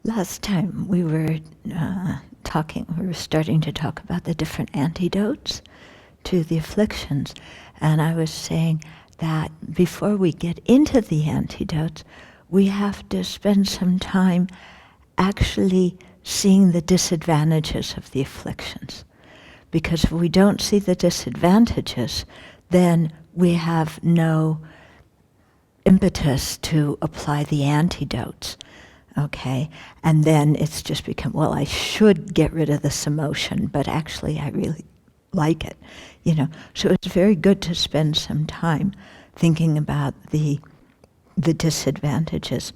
Last time we were starting to talk about the different antidotes to the afflictions. And I was saying that before we get into the antidotes, we have to spend some time actually seeing the disadvantages of the afflictions. Because if we don't see the disadvantages, then we have no impetus to apply the antidotes. Okay, and then it's just become, well, I should get rid of this emotion, but actually I really like it, So it's very good to spend some time thinking about the disadvantages.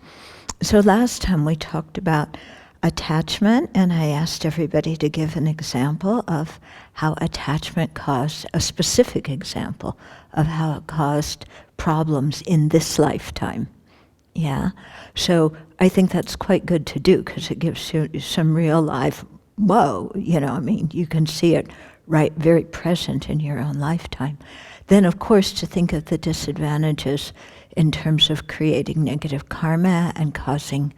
So last time we talked about attachment, and I asked everybody to give an example of how attachment caused, a specific example of how it caused problems in this lifetime. Yeah, so I think that's quite good to do because it gives you some real life, you can see it right, very present in your own lifetime. Then, of course, to think of the disadvantages in terms of creating negative karma and causing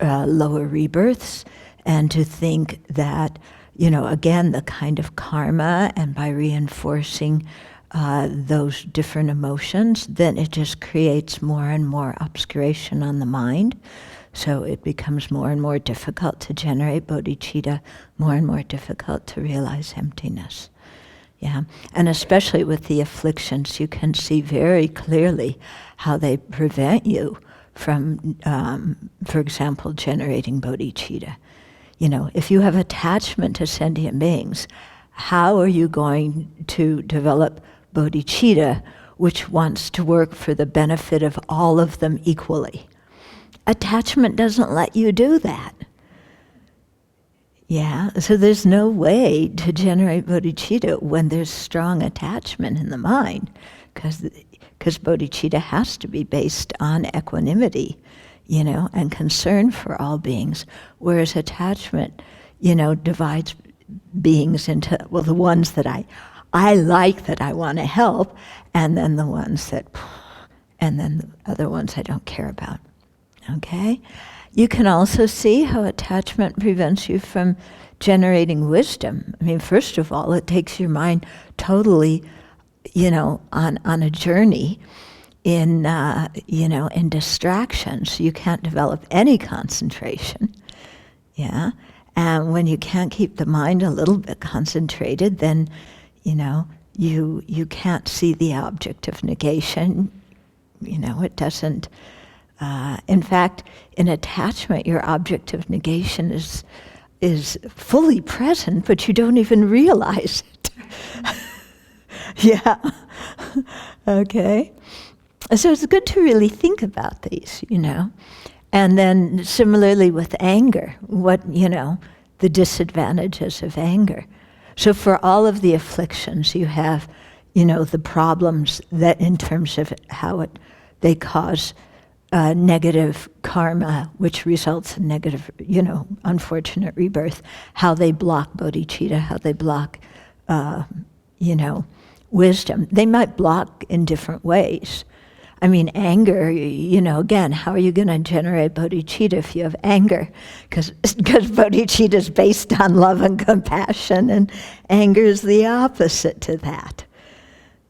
lower rebirths, and to think that, again, the kind of karma, and by reinforcing those different emotions, then it just creates more and more obscuration on the mind. So it becomes more and more difficult to generate bodhicitta, more and more difficult to realize emptiness. Yeah, and especially with the afflictions, you can see very clearly how they prevent you from, for example, generating bodhicitta. If you have attachment to sentient beings, how are you going to develop bodhicitta, which wants to work for the benefit of all of them equally? Attachment doesn't let you do that. Yeah, so there's no way to generate bodhicitta when there's strong attachment in the mind, because bodhicitta has to be based on equanimity, and concern for all beings, whereas attachment, divides beings into, well, the ones that I like, that I want to help, and then the ones that, and then the other ones I don't care about. Okay? You can also see how attachment prevents you from generating wisdom. I mean, first of all, it takes your mind totally, on a journey in distractions. You can't develop any concentration. Yeah? And when you can't keep the mind a little bit concentrated, then, you can't see the object of negation. It doesn't. In fact, in attachment, your object of negation is fully present, but you don't even realize it. Yeah. Okay. So it's good to really think about these, And then similarly with anger, the disadvantages of anger. So for all of the afflictions, you have, the problems that in terms of how they cause negative karma, which results in negative, unfortunate rebirth, how they block bodhicitta, how they block, wisdom. They might block in different ways. I mean, anger, again, how are you going to generate bodhicitta if you have anger? Because bodhicitta is based on love and compassion, and anger is the opposite to that.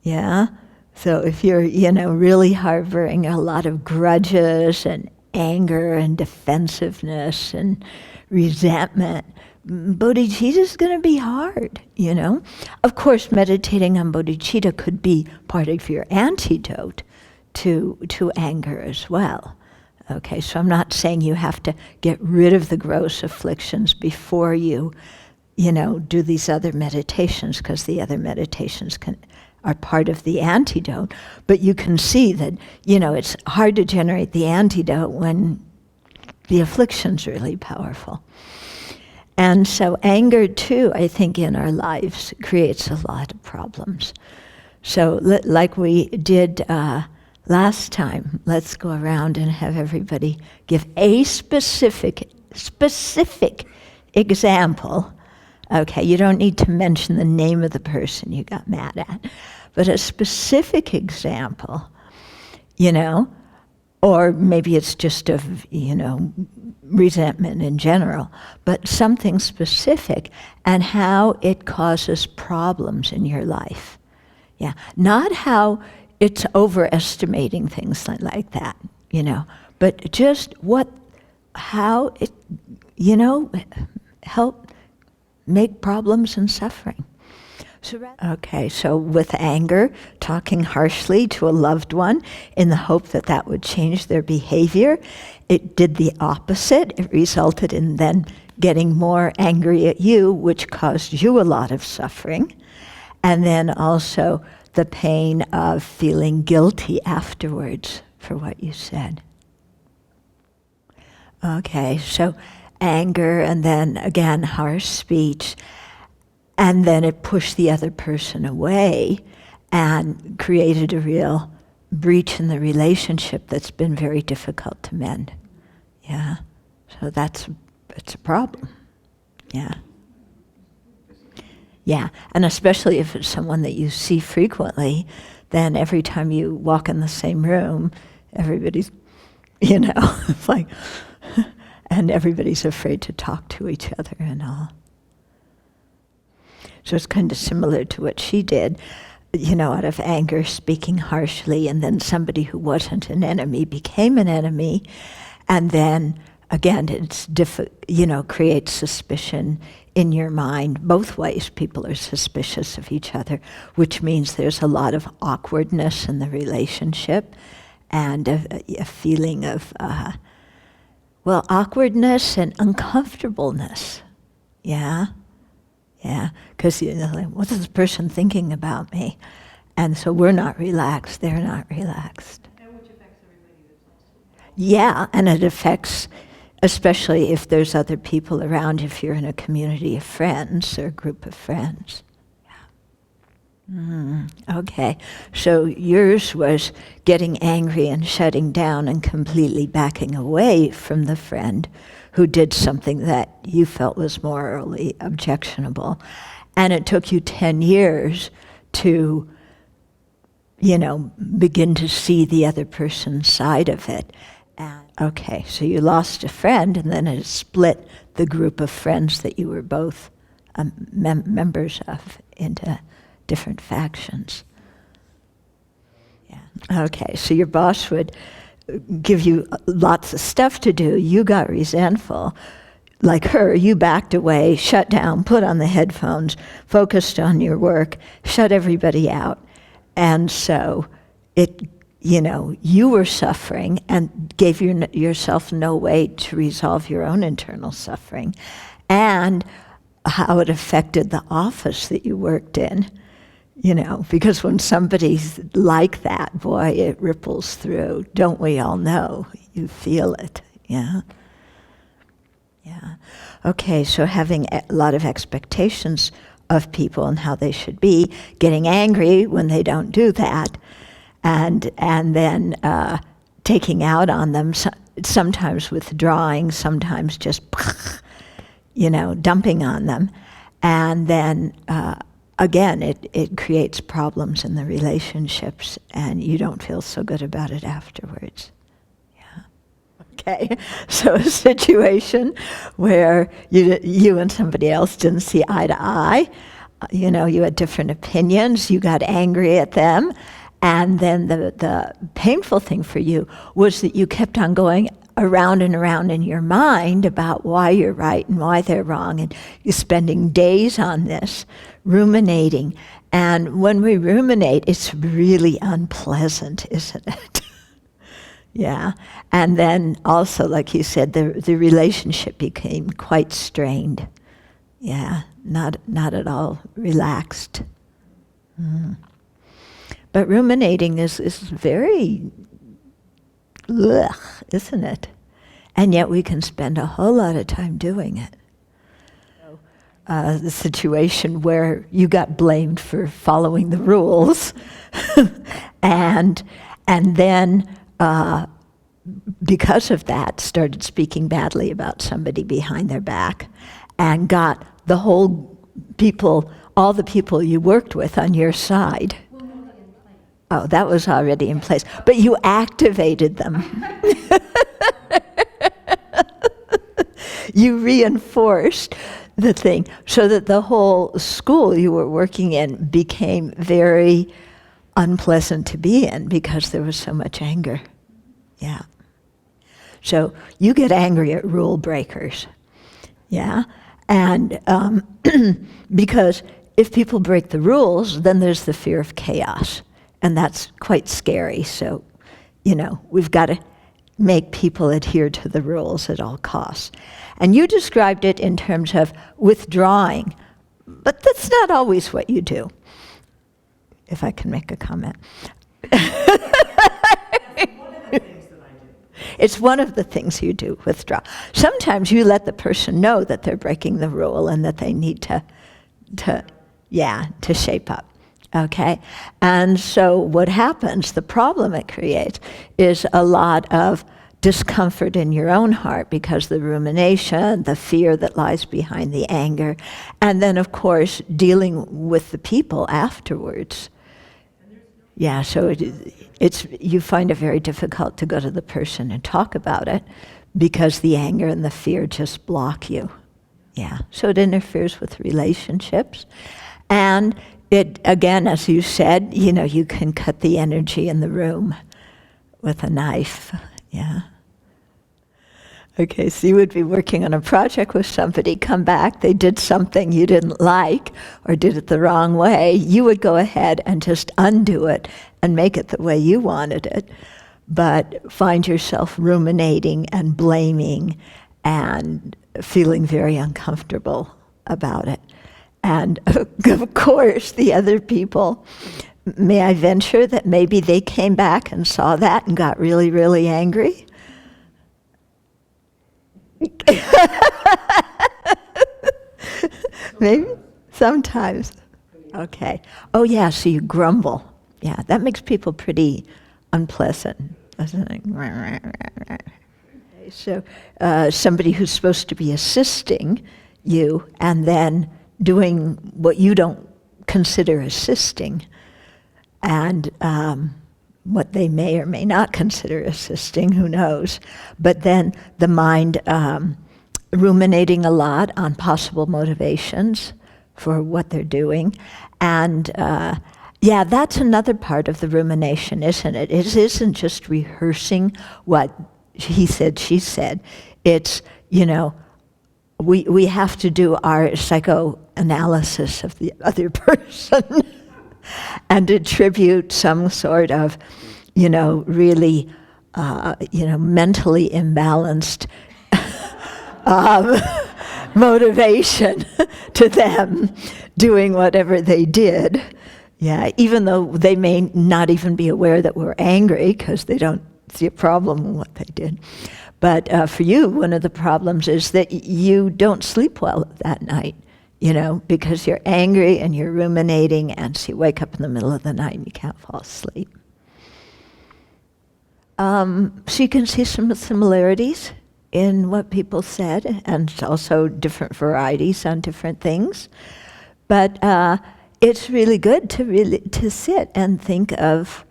Yeah? So if you're, really harboring a lot of grudges and anger and defensiveness and resentment, bodhicitta is going to be hard, Of course, meditating on bodhicitta could be part of your antidote to anger as well. Okay, so I'm not saying you have to get rid of the gross afflictions before you, do these other meditations, because the other meditations are part of the antidote. But you can see that, it's hard to generate the antidote when the affliction's really powerful. And so anger, too, I think, in our lives creates a lot of problems. So like we did last time, let's go around and have everybody give a specific example. Okay, you don't need to mention the name of the person you got mad at, but a specific example, or maybe it's just of, resentment in general, but something specific and how it causes problems in your life. Yeah, not how it's overestimating things like that, but just how it, help make problems and suffering. Okay, so with anger, talking harshly to a loved one in the hope that that would change their behavior, it did the opposite. It resulted in then getting more angry at you, which caused you a lot of suffering. And then also the pain of feeling guilty afterwards for what you said. Okay, so anger and then again harsh speech. And then it pushed the other person away and created a real breach in the relationship that's been very difficult to mend. Yeah, so it's a problem. Yeah. Yeah, and especially if it's someone that you see frequently, then every time you walk in the same room, everybody's, it's like, and everybody's afraid to talk to each other and all. So it's kind of similar to what she did, out of anger, speaking harshly, and then somebody who wasn't an enemy became an enemy, and then again, it's creates suspicion in your mind. Both ways, people are suspicious of each other, which means there's a lot of awkwardness in the relationship, and a feeling of awkwardness and uncomfortableness. Yeah. Yeah, because what is this person thinking about me? And so we're not relaxed, they're not relaxed. And which affects everybody that's also. Yeah, and it affects, especially if there's other people around, if you're in a community of friends or a group of friends. Yeah. Okay, so yours was getting angry and shutting down and completely backing away from the friend who did something that you felt was morally objectionable. And it took you 10 years to, begin to see the other person's side of it. And, okay, so you lost a friend, and then it split the group of friends that you were both members of into different factions. Yeah. Okay, so your boss would give you lots of stuff to do. You got resentful. Like her, you backed away, shut down, put on the headphones, focused on your work, shut everybody out. And so you were suffering and gave yourself no way to resolve your own internal suffering. And how it affected the office that you worked in. Because when somebody's like that, boy, it ripples through. Don't we all know? You feel it, yeah? Yeah. Okay, so having a lot of expectations of people and how they should be, getting angry when they don't do that, and then taking out on them, sometimes withdrawing, sometimes just, dumping on them, and then again, it creates problems in the relationships, and you don't feel so good about it afterwards. Yeah. Okay. So a situation where you and somebody else didn't see eye to eye, you had different opinions, you got angry at them, and then the painful thing for you was that you kept on going around and around in your mind about why you're right and why they're wrong, and you're spending days on this, ruminating. And when we ruminate, it's really unpleasant, isn't it? Yeah. And then also, like you said, the relationship became quite strained. Yeah, not at all relaxed. But ruminating is very isn't it? And yet we can spend a whole lot of time doing it. The situation where you got blamed for following the rules, and then because of that, started speaking badly about somebody behind their back, and got all the people you worked with on your side. Oh, that was already in place. But you activated them. You reinforced the thing so that the whole school you were working in became very unpleasant to be in because there was so much anger. Yeah. So you get angry at rule breakers. Yeah. And because if people break the rules, then there's the fear of chaos. And that's quite scary. So, we've got to make people adhere to the rules at all costs. And you described it in terms of withdrawing, but that's not always what you do, if I can make a comment. It's one of the things you do, withdraw. Sometimes you let the person know that they're breaking the rule and that they need to shape up. Okay? And so what happens, the problem it creates, is a lot of discomfort in your own heart because the rumination, the fear that lies behind the anger, and then, of course, dealing with the people afterwards. Yeah, so you find it very difficult to go to the person and talk about it because the anger and the fear just block you. Yeah, so it interferes with relationships. And it, again, as you said, you can cut the energy in the room with a knife. Yeah. Okay, so you would be working on a project with somebody, come back, they did something you didn't like or did it the wrong way. You would go ahead and just undo it and make it the way you wanted it, but find yourself ruminating and blaming and feeling very uncomfortable about it. And of course, the other people, may I venture that maybe they came back and saw that and got really, really angry? Maybe? Sometimes. Okay. Oh yeah, so you grumble. Yeah, that makes people pretty unpleasant, doesn't it? So somebody who's supposed to be assisting you and then doing what you don't consider assisting and what they may or may not consider assisting, who knows. But then the mind ruminating a lot on possible motivations for what they're doing. And that's another part of the rumination, isn't it? It isn't just rehearsing what he said, she said. It's, we have to do our psychoanalysis of the other person and attribute some sort of, really, mentally imbalanced motivation to them doing whatever they did. Yeah, even though they may not even be aware that we're angry because they don't see a problem in what they did. But for you, one of the problems is that you don't sleep well that night, because you're angry and you're ruminating, and so you wake up in the middle of the night and you can't fall asleep. So you can see some similarities in what people said, and also different varieties on different things. But it's really good to sit and think of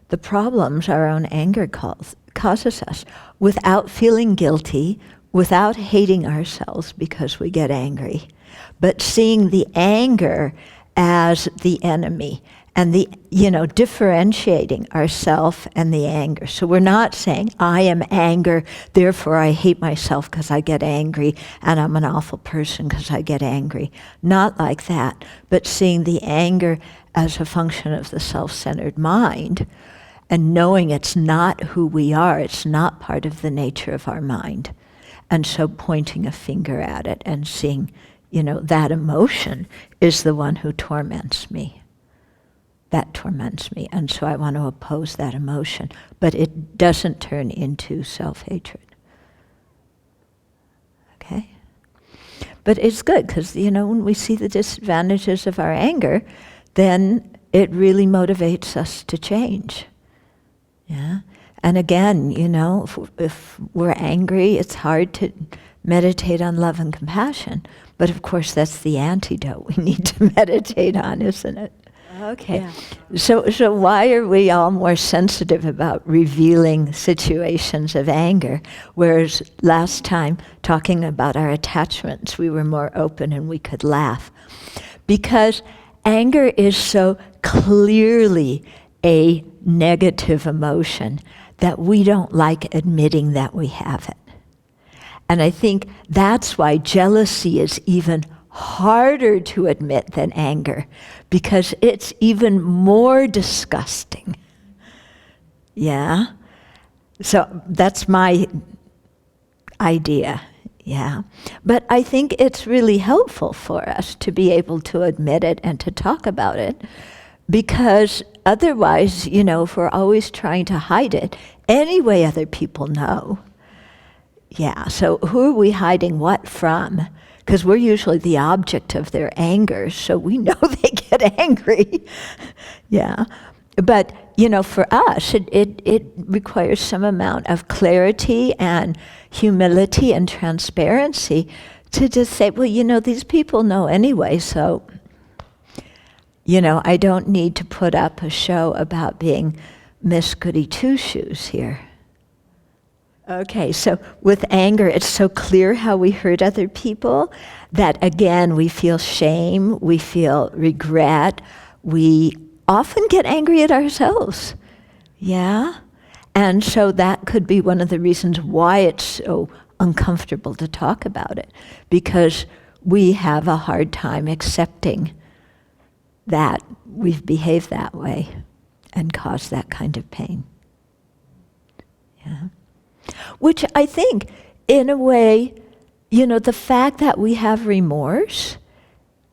the problems our own anger causes us without feeling guilty, without hating ourselves because we get angry, but seeing the anger as the enemy and differentiating ourself and the anger. So we're not saying, I am anger, therefore I hate myself because I get angry, and I'm an awful person because I get angry. Not like that, but seeing the anger as a function of the self-centered mind and knowing it's not who we are, it's not part of the nature of our mind. And so pointing a finger at it and seeing, that emotion is the one who torments me. That torments me, and so I want to oppose that emotion. But it doesn't turn into self-hatred. Okay? But it's good, because, when we see the disadvantages of our anger, then it really motivates us to change. Yeah? And again, if we're angry, it's hard to meditate on love and compassion. But of course, that's the antidote we need to meditate on, isn't it? Okay. Yeah. So why are we all more sensitive about revealing situations of anger, whereas last time, talking about our attachments, we were more open and we could laugh? Because anger is so clearly a negative emotion that we don't like admitting that we have it. And I think that's why jealousy is even harder to admit than anger, because it's even more disgusting. Yeah? So that's my idea. Yeah. But I think it's really helpful for us to be able to admit it and to talk about it, because otherwise, if we're always trying to hide it, anyway other people know. Yeah, so who are we hiding what from? Because we're usually the object of their anger, so we know they get angry. Yeah. But, for us, it requires some amount of clarity and humility and transparency to just say, well, these people know anyway, so, I don't need to put up a show about being Miss Goody Two-Shoes here. Okay, so with anger, it's so clear how we hurt other people that, again, we feel shame, we feel regret, we often get angry at ourselves. Yeah? And so that could be one of the reasons why it's so uncomfortable to talk about it, because we have a hard time accepting that we've behaved that way and caused that kind of pain. Yeah. Which I think, in a way, the fact that we have remorse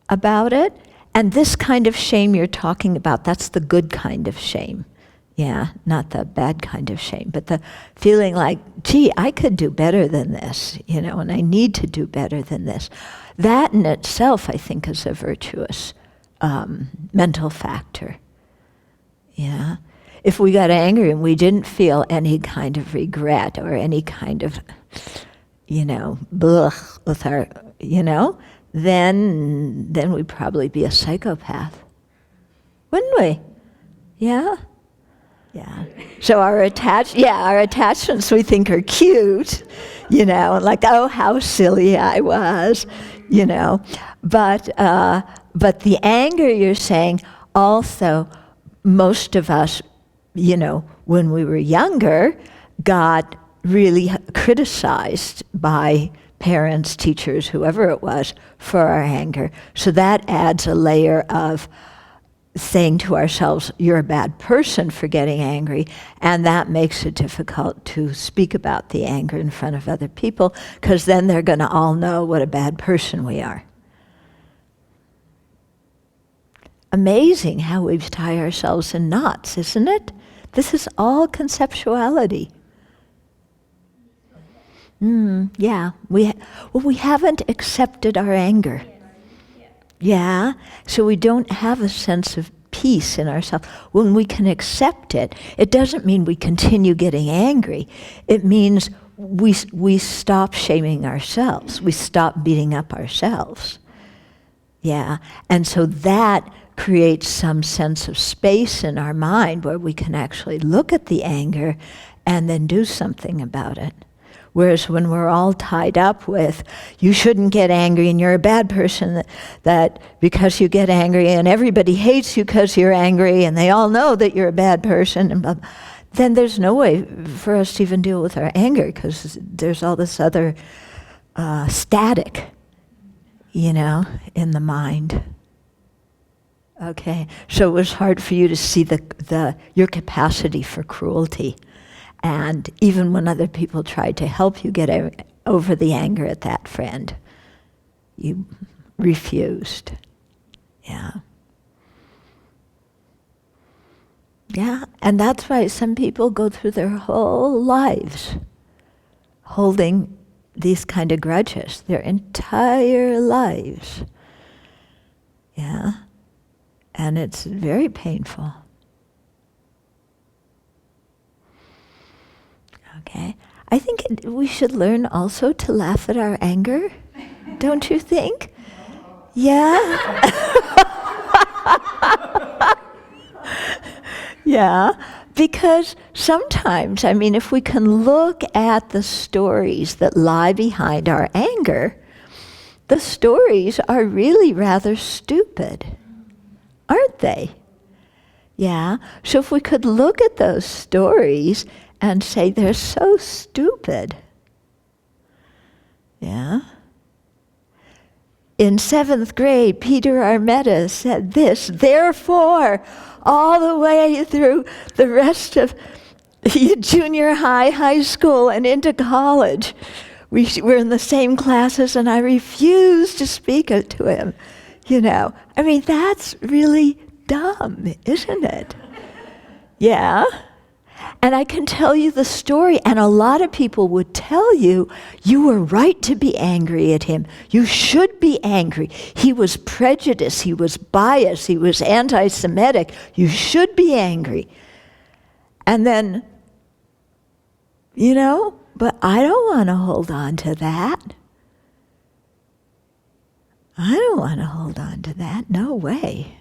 about it, and this kind of shame you're talking about, that's the good kind of shame. Yeah, not the bad kind of shame, but the feeling like, gee, I could do better than this, and I need to do better than this. That in itself, I think, is a virtuous mental factor. Yeah. If we got angry and we didn't feel any kind of regret or any kind of, blech with our, then we'd probably be a psychopath. Wouldn't we? Yeah? Yeah. So our attachments we think are cute, like, oh, how silly I was, But the anger, you're saying, also, most of us, when we were younger, got really criticized by parents, teachers, whoever it was, for our anger. So that adds a layer of saying to ourselves, you're a bad person for getting angry, and that makes it difficult to speak about the anger in front of other people, because then they're going to all know what a bad person we are. Amazing how we tie ourselves in knots, isn't it? This is all conceptuality. Yeah, we haven't accepted our anger. Yeah, so we don't have a sense of peace in ourselves. When we can accept it, it doesn't mean we continue getting angry. It means we stop shaming ourselves. We stop beating up ourselves. Yeah, and so that creates some sense of space in our mind where we can actually look at the anger and then do something about it. Whereas when we're all tied up with, you shouldn't get angry and you're a bad person, that because you get angry and everybody hates you because you're angry and they all know that you're a bad person, and blah, blah, then there's no way for us to even deal with our anger, because there's all this other static, in the mind. Okay, so it was hard for you to see your capacity for cruelty. And even when other people tried to help you get over the anger at that friend, you refused. Yeah. Yeah, and that's why some people go through their whole lives holding these kind of grudges, their entire lives. Yeah. And it's very painful. Okay. I think we should learn also to laugh at our anger. Don't you think? Yeah? Yeah, because sometimes, I mean, if we can look at the stories that lie behind our anger, the stories are really rather stupid, aren't they? Yeah, so if we could look at those stories and say they're so stupid. Yeah. In 7th grade, Peter Armetta said this, therefore, all the way through the rest of junior high, high school, and into college, we were in the same classes, and I refused to speak it to him. You know, I mean, that's really dumb, isn't it? Yeah. And I can tell you the story, and a lot of people would tell you, you were right to be angry at him. You should be angry. He was prejudiced, he was biased, he was anti-Semitic. You should be angry. And then, you know, but I don't want to hold on to that. I don't want to hold on to that. No way.